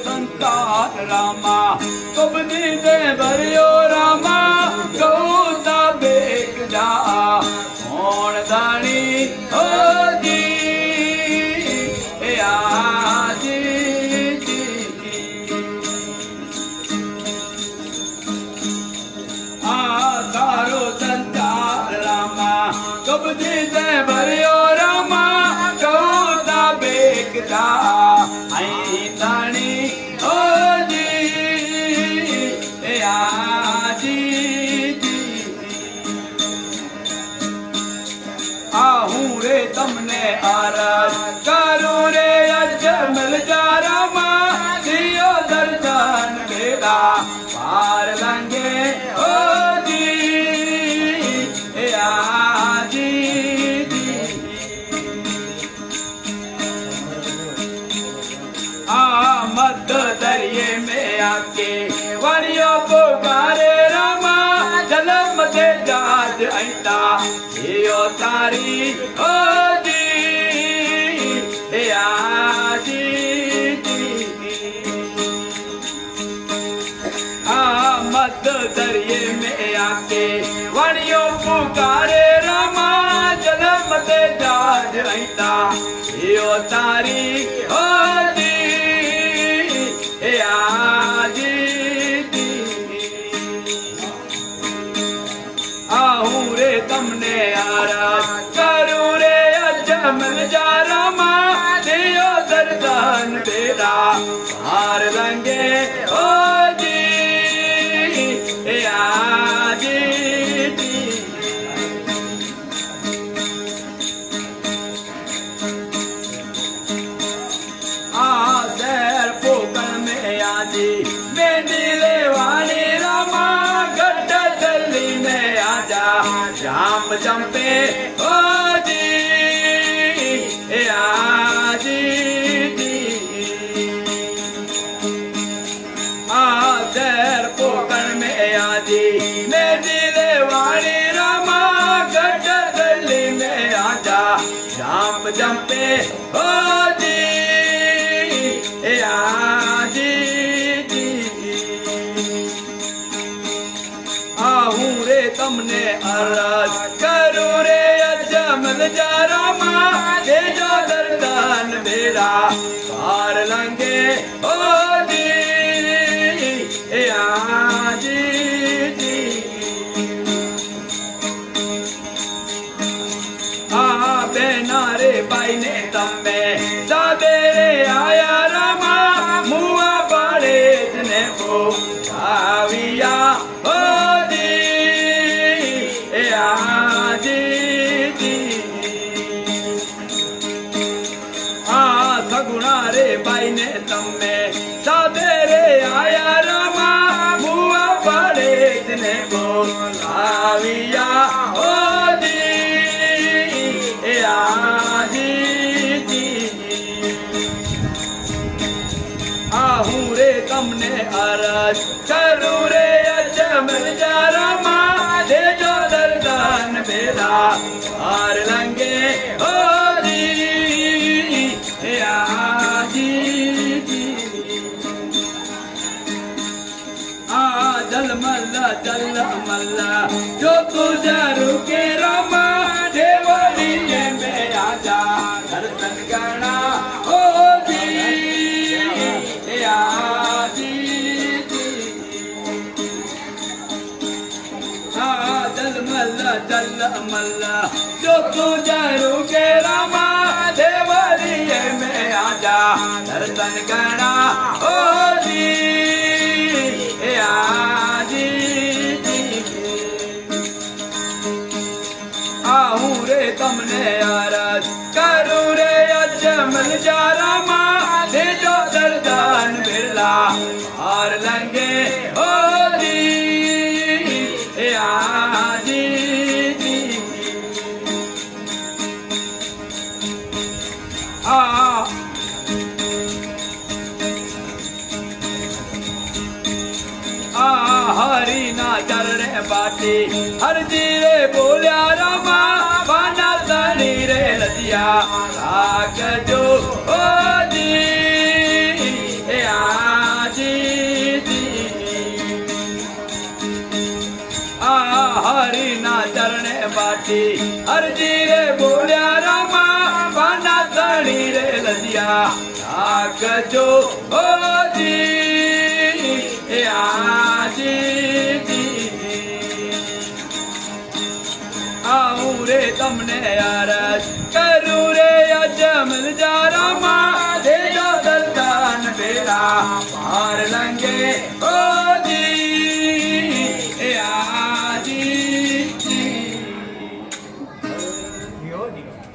संसार रामा कबनी दे भरियो रामा गौता बेक जा कौन दानी हो जी आजी सारो संसार रामा कबनी दे भरियो रामा गौता बेक जा दानी हो जी आजी आहूं रे तमने आरज करूं रे अजमल जा रामा दियो दर्शन बेड़ा पार लंगे हो जी आजी मत दरिये में आके वरियो पुकारे रामा जन्म दे जाज ऐता यो तारी ओ जी आजी मत दरिये में आके वरियो पुकारे रामा जन्म दे जाज ऐता यो तारी ओ जी आहूं रे तमने आरज करूं रे अजमल जा रामा दियो दर्शन बेड़ा पार लंगे ओ जी आजी देर पोकल में आजी मेंदिले वाली रामा गड्ढा चली में आजा जाम जंपे ओ जी आजी देर पोकल में आजी मेंदिले वाली रामा गड्ढा चली में आजा जाम जंपे ओ जी आजी आहूं रे तमने अरज करूं रे अजमल जा रामा दे जो दर्शन बेड़ा पार लंगे ओ जी आजी बेना रे बाई ने तमे दादे रे आया रामा मुआ बड़े ने को आविया हो जी आजी सगुणा रे बाई ने तमे दादे रे आया रामा मुआ बड़े ने को आविया हो जी आजी आहूं रे तमने अरज करूं रे अजमल जा रामा दे जो दर्शन बेड़ा पार लंगे हो जी आजी जल मल्ला जो तुझा रुके रामा देवरी में आजा दर्शन करना हो जी आजी जल मल्ला जो तुझा रुके रामा देवरी में आजा दर्शन करना हो जी आजी आहूं रे तमने अरज करूं रे अजमल जा रामा दे जो दर्शन बेड़ा पार लंगे हो जी आजी हरी ना चल रे बाटी हर जीरे बोलिया रामा बाना तनी रे लजिया राग जो ओ जी સાચી અરજી રે બોલ્યા રામા પાના તણી રે લજ્યા રાખજો ઓજી એ આજી આવું રે તમને અરજ